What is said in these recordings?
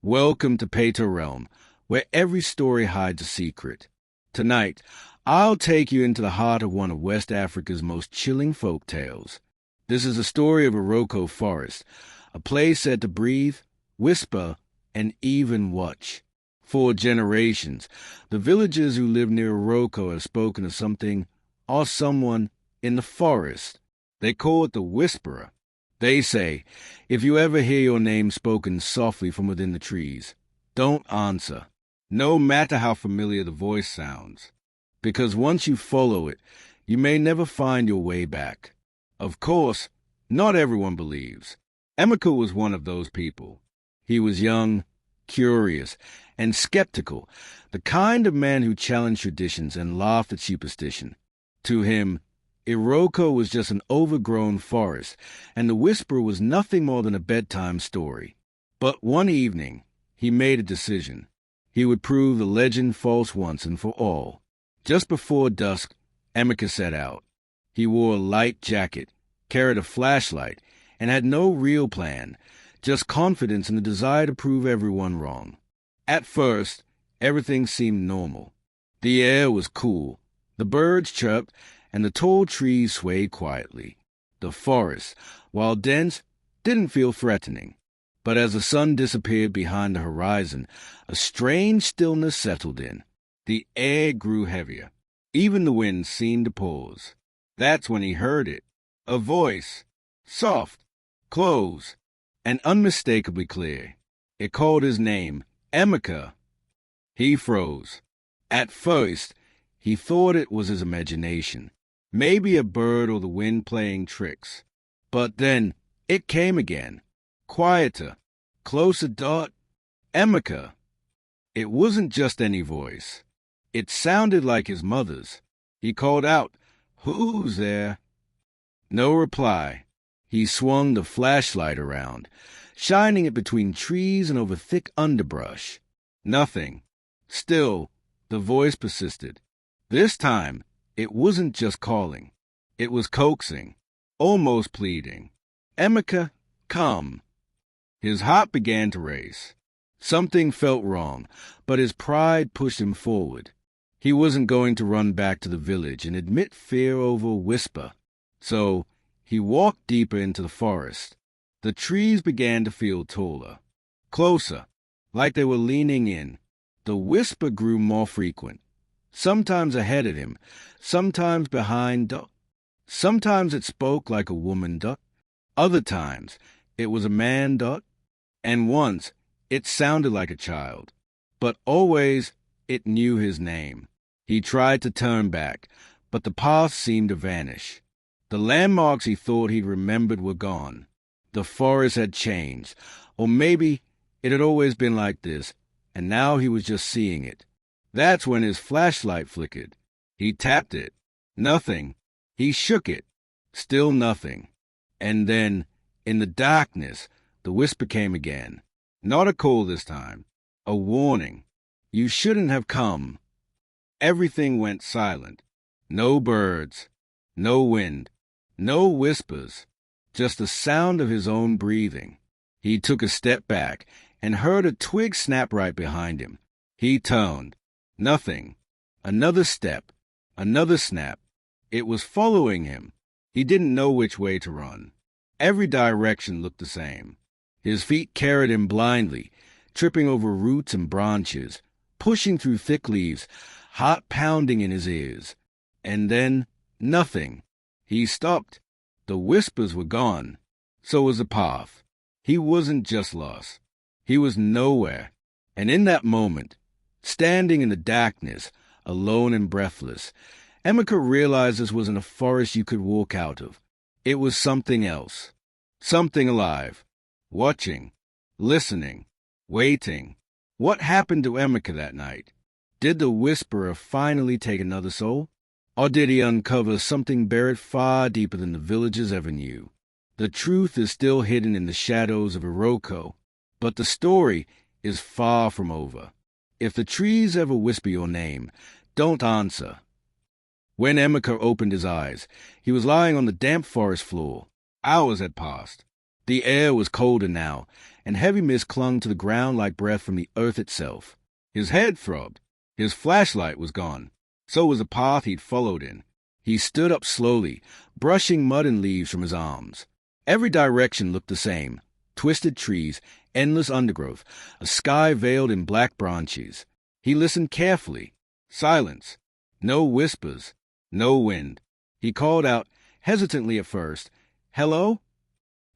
Welcome to PatoRealm, where every story hides a secret. Tonight, I'll take you into the heart of one of West Africa's most chilling folk tales. This is the story of Iroko Forest, a place said to breathe, whisper, and even watch. For generations, the villagers who live near Iroko have spoken of something or someone in the forest. They call it the Whisperer. They say, if you ever hear your name spoken softly from within the trees, don't answer, no matter how familiar the voice sounds, because once you follow it, you may never find your way back. Of course, not everyone believes. Emeka was one of those people. He was young, curious, and skeptical, the kind of man who challenged traditions and laughed at superstition. To him, Iroko was just an overgrown forest, and the Whisperer was nothing more than a bedtime story. But one evening, he made a decision. He would prove the legend false once and for all. Just before dusk, Emeka set out. He wore a light jacket, carried a flashlight, and had no real plan, just confidence and the desire to prove everyone wrong. At first, everything seemed normal. The air was cool, the birds chirped, and the tall trees swayed quietly. The forest, while dense, didn't feel threatening. But as the sun disappeared behind the horizon, a strange stillness settled in. The air grew heavier. Even the wind seemed to pause. That's when he heard it. A voice, soft, close, and unmistakably clear. It called his name, Emeka. He froze. At first, he thought it was his imagination. Maybe a bird or the wind playing tricks. But then it came again. Quieter. Closer. Emeka. It wasn't just any voice. It sounded like his mother's. He called out, "Who's there?" No reply. He swung the flashlight around, shining it between trees and over thick underbrush. Nothing. Still, the voice persisted. This time, it wasn't just calling. It was coaxing, almost pleading. "Emeka, come." His heart began to race. Something felt wrong, but his pride pushed him forward. He wasn't going to run back to the village and admit fear over a whisper. So he walked deeper into the forest. The trees began to feel taller, closer, like they were leaning in. The whisper grew more frequent. Sometimes ahead of him, sometimes behind. Sometimes it spoke like a woman. Other times, it was a man. And once, it sounded like a child. But always, it knew his name. He tried to turn back, but the path seemed to vanish. The landmarks he thought he'd remembered were gone. The forest had changed, or maybe it had always been like this, and now he was just seeing it. That's when his flashlight flickered. He tapped it. Nothing. He shook it. Still nothing. And then, in the darkness, the whisper came again. Not a call this time. A warning. You shouldn't have come. Everything went silent. No birds. No wind. No whispers. Just the sound of his own breathing. He took a step back and heard a twig snap right behind him. He turned. Nothing. Another step. Another snap. It was following him. He didn't know which way to run. Every direction looked the same. His feet carried him blindly, tripping over roots and branches, pushing through thick leaves, heart pounding in his ears. And then, nothing. He stopped. The whispers were gone. So was the path. He wasn't just lost. He was nowhere. And in that moment, standing in the darkness, alone and breathless, Emeka realized this wasn't a forest you could walk out of. It was something else. Something alive. Watching. Listening. Waiting. What happened to Emeka that night? Did the Whisperer finally take another soul? Or did he uncover something buried far deeper than the villagers ever knew? The truth is still hidden in the shadows of Iroko, but the story is far from over. If the trees ever whisper your name, don't answer. When Emeka opened his eyes, he was lying on the damp forest floor. Hours had passed. The air was colder now, and heavy mist clung to the ground like breath from the earth itself. His head throbbed. His flashlight was gone. So was the path he'd followed in. He stood up slowly, brushing mud and leaves from his arms. Every direction looked the same. Twisted trees, endless undergrowth, a sky veiled in black branches. He listened carefully. Silence. No whispers. No wind. He called out, hesitantly at first, "Hello?"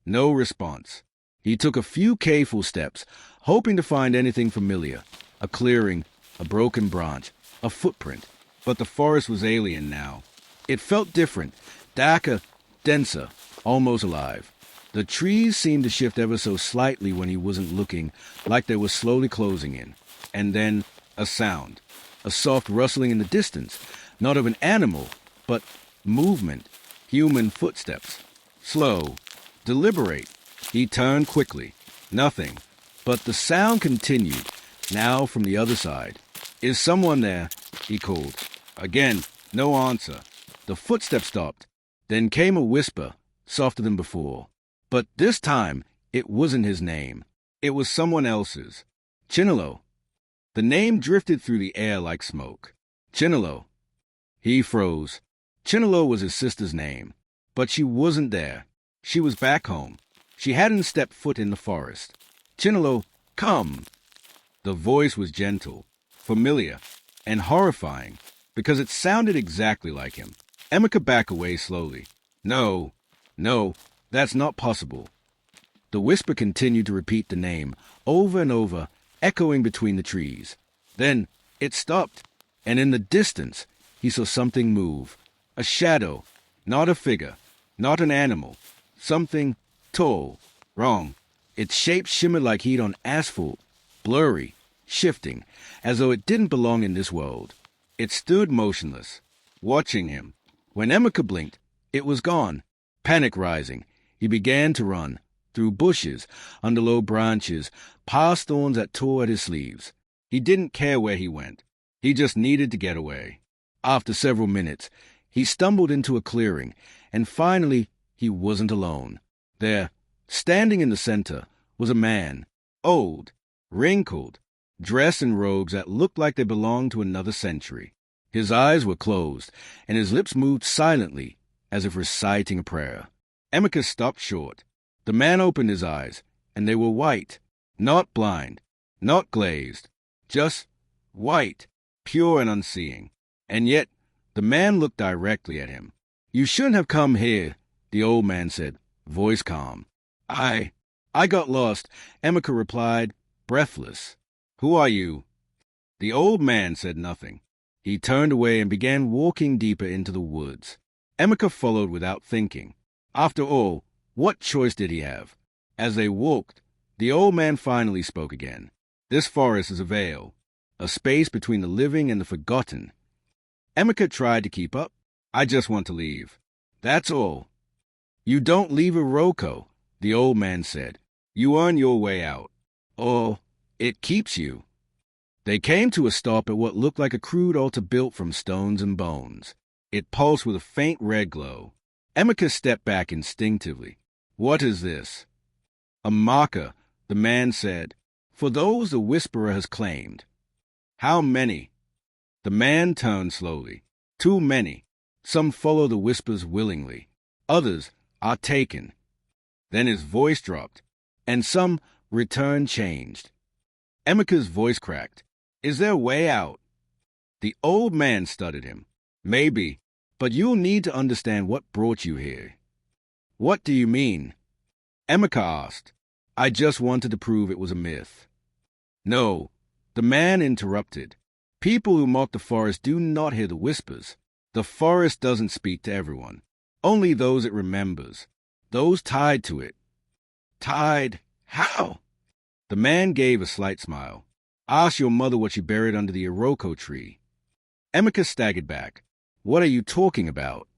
No response. He took a few careful steps, hoping to find anything familiar. A clearing, a broken branch, a footprint. But the forest was alien now. It felt different, darker, denser, almost alive. The trees seemed to shift ever so slightly when he wasn't looking, like they were slowly closing in. And then a sound, a soft rustling in the distance, not of an animal, but movement, human footsteps. Slow, deliberate. He turned quickly. Nothing. But the sound continued, now from the other side. "Is someone there?" he called. Again, no answer. The footsteps stopped. Then came a whisper, softer than before. But this time, it wasn't his name. It was someone else's. Chinelo. The name drifted through the air like smoke. Chinelo. He froze. Chinelo was his sister's name. But she wasn't there. She was back home. She hadn't stepped foot in the forest. "Chinelo, come." The voice was gentle, familiar, and horrifying, because it sounded exactly like him. Emeka backed away slowly. No, that's not possible." The whisper continued to repeat the name, over and over, echoing between the trees. Then it stopped, and in the distance he saw something move. A shadow, not a figure, not an animal. Something tall. Wrong. Its shape shimmered like heat on asphalt, blurry, shifting, as though it didn't belong in this world. It stood motionless, watching him. When Emeka blinked, it was gone. Panic rising, he began to run, through bushes, under low branches, past thorns that tore at his sleeves. He didn't care where he went. He just needed to get away. After several minutes, he stumbled into a clearing, and finally he wasn't alone. There, standing in the center, was a man, old, wrinkled, dressed in robes that looked like they belonged to another century. His eyes were closed, and his lips moved silently, as if reciting a prayer. Emeka stopped short. The man opened his eyes, and they were white, not blind, not glazed, just white, pure and unseeing. And yet, the man looked directly at him. "You shouldn't have come here," the old man said, voice calm. I got lost," Emeka replied, breathless. "Who are you?" The old man said nothing. He turned away and began walking deeper into the woods. Emeka followed without thinking. After all, what choice did he have? As they walked, the old man finally spoke again. "This forest is a veil, a space between the living and the forgotten." Emeka tried to keep up. "I just want to leave. That's all." "You don't leave Iroko," the old man said. "You earn your way out. Or it keeps you." They came to a stop at what looked like a crude altar built from stones and bones. It pulsed with a faint red glow. Emeka stepped back instinctively. "What is this?" "A marker," the man said, "for those the whisperer has claimed." "How many?" The man turned slowly. "Too many. Some follow the whispers willingly. Others are taken." Then his voice dropped, and some return changed. Emeka's voice cracked. "Is there a way out?" The old man stuttered him. "Maybe, but you'll need to understand what brought you here." "What do you mean?" Emeka asked. "I just wanted to prove it was a myth." "No," the man interrupted. "People who mock the forest do not hear the whispers. The forest doesn't speak to everyone. Only those it remembers. Those tied to it." "Tied? How?" The man gave a slight smile. "Ask your mother what she buried under the Iroko tree." Emeka staggered back. "What are you talking about?"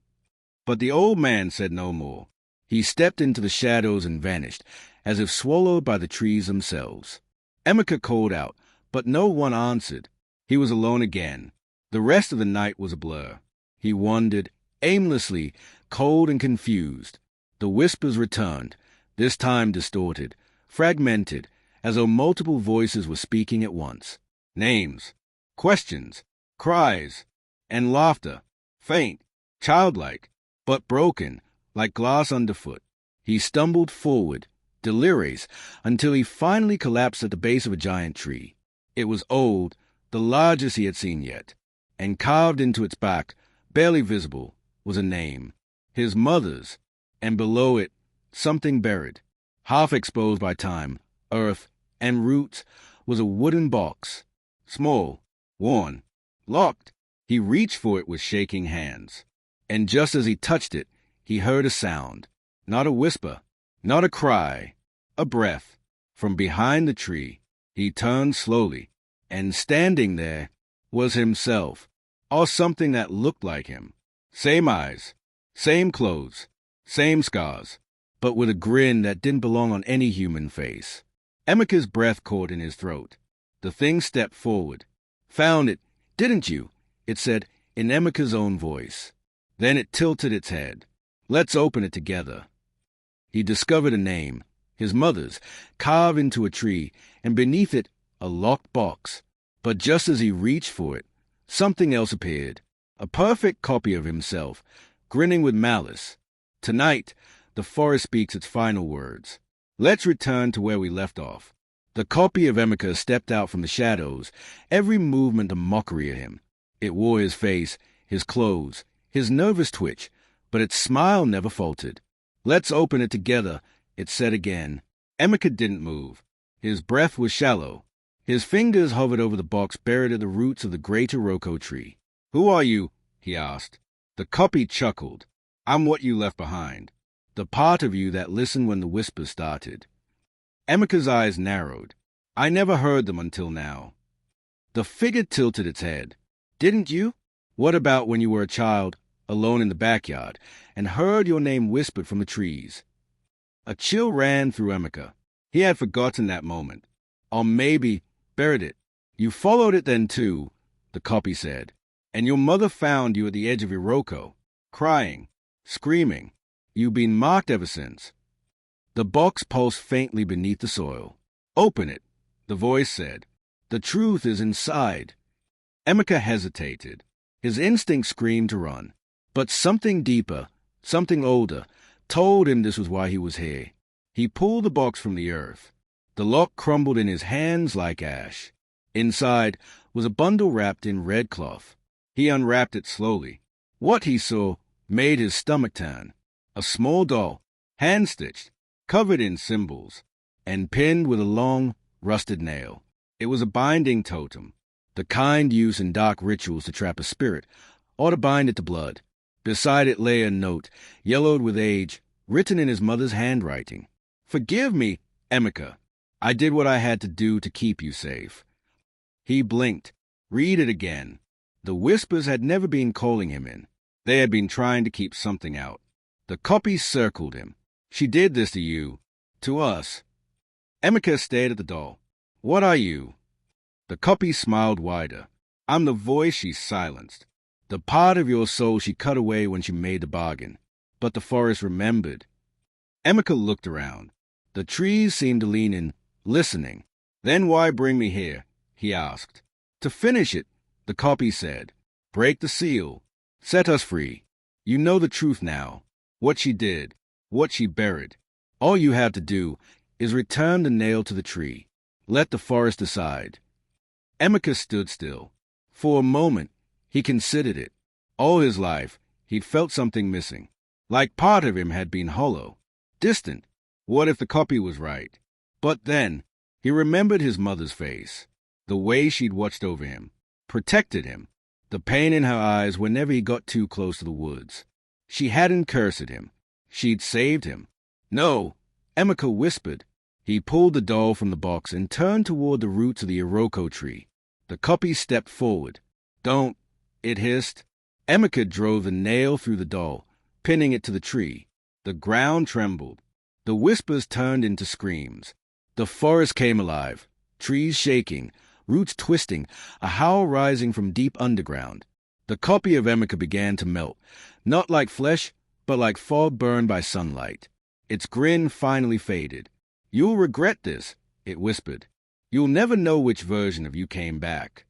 But the old man said no more. He stepped into the shadows and vanished, as if swallowed by the trees themselves. Emeka called out, but no one answered. He was alone again. The rest of the night was a blur. He wandered, aimlessly, cold and confused. The whispers returned, this time distorted, fragmented, as though multiple voices were speaking at once. Names, questions, cries, and laughter, faint, childlike, but broken, like glass underfoot. He stumbled forward, delirious, until he finally collapsed at the base of a giant tree. It was old, the largest he had seen yet, and carved into its back, barely visible, was a name, his mother's, and below it, something buried, half exposed by time, earth, and roots, was a wooden box, small, worn, locked. He reached for it with shaking hands, and just as he touched it, he heard a sound, not a whisper, not a cry, a breath. From behind the tree, he turned slowly, and standing there was himself, or something that looked like him. Same eyes, same clothes, same scars, but with a grin that didn't belong on any human face. Emeka's breath caught in his throat. The thing stepped forward. "Found it, didn't you?" it said in Emeka's own voice. Then it tilted its head. "Let's open it together." He discovered a name, his mother's, carved into a tree, and beneath it a locked box. But just as he reached for it, something else appeared, a perfect copy of himself, grinning with malice. Tonight, the forest speaks its final words. Let's return to where we left off. The copy of Emeka stepped out from the shadows, every movement a mockery at him. It wore his face, his clothes, his nervous twitch, but its smile never faltered. "Let's open it together," it said again. Emeka didn't move. His breath was shallow. His fingers hovered over the box buried at the roots of the great Iroko tree. "Who are you?" he asked. The copy chuckled. "I'm what you left behind. The part of you that listened when the whispers started." Emeka's eyes narrowed. "I never heard them until now." The figure tilted its head. "Didn't you? What about when you were a child, alone in the backyard, and heard your name whispered from the trees?" A chill ran through Emeka. He had forgotten that moment. Or maybe buried it. "You followed it then too," the copy said. "And your mother found you at the edge of Iroko, crying, screaming. You've been marked ever since." The box pulsed faintly beneath the soil. "Open it," the voice said. "The truth is inside." Emeka hesitated. His instinct screamed to run. But something deeper, something older, told him this was why he was here. He pulled the box from the earth. The lock crumbled in his hands like ash. Inside was a bundle wrapped in red cloth. He unwrapped it slowly. What he saw made his stomach turn. A small doll, hand-stitched, covered in symbols, and pinned with a long, rusted nail. It was a binding totem, the kind used in dark rituals to trap a spirit, or to bind it to blood. Beside it lay a note, yellowed with age, written in his mother's handwriting. "Forgive me, Emeka. I did what I had to do to keep you safe." He blinked. Read it again. The whispers had never been calling him in. They had been trying to keep something out. The copy circled him. "She did this to you. To us." Emeka stared at the doll. "What are you?" The copy smiled wider. "I'm the voice she silenced. The part of your soul she cut away when she made the bargain. But the forest remembered." Emeka looked around. The trees seemed to lean in, listening. "Then why bring me here?" he asked. "To finish it," the copy said. "Break the seal. Set us free. You know the truth now. What she did, what she buried. All you have to do is return the nail to the tree. Let the forest decide." Emeka stood still. For a moment, he considered it. All his life, he'd felt something missing. Like part of him had been hollow, distant. What if the copy was right? But then, he remembered his mother's face, the way she'd watched over him, protected him, the pain in her eyes whenever he got too close to the woods. She hadn't cursed him. She'd saved him. "No," Emeka whispered. He pulled the doll from the box and turned toward the roots of the Iroko tree. The copy stepped forward. "Don't," it hissed. Emeka drove the nail through the doll, pinning it to the tree. The ground trembled. The whispers turned into screams. The forest came alive, trees shaking, roots twisting, a howl rising from deep underground. The copy of Emeka began to melt, not like flesh, but like fog burned by sunlight. Its grin finally faded. "You'll regret this," it whispered. "You'll never know which version of you came back."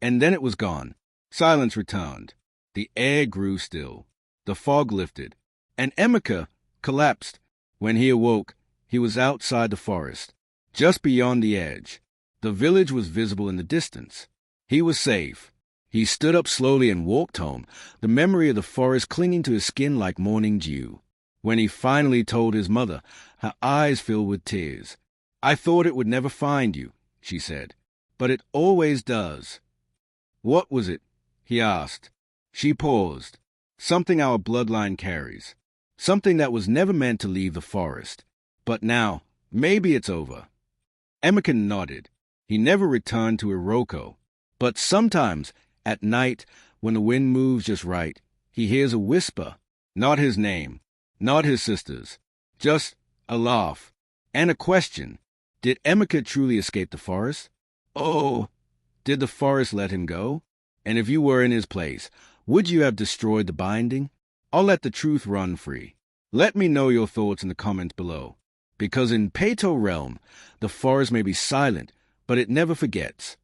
And then it was gone. Silence returned. The air grew still. The fog lifted. And Emeka collapsed. When he awoke, he was outside the forest, just beyond the edge. The village was visible in the distance. He was safe. He stood up slowly and walked home, the memory of the forest clinging to his skin like morning dew. When he finally told his mother, her eyes filled with tears. "I thought it would never find you," she said, "but it always does." "What was it?" he asked. She paused. "Something our bloodline carries. Something that was never meant to leave the forest. But now, maybe it's over." Emeka nodded. He never returned to Iroko. But sometimes, at night, when the wind moves just right, he hears a whisper. Not his name, not his sister's. Just a laugh. And a question. Did Emeka truly escape the forest? Oh, did the forest let him go? And if you were in his place, would you have destroyed the binding? I'll let the truth run free. Let me know your thoughts in the comments below. Because in PatoRealm, the forest may be silent, but it never forgets.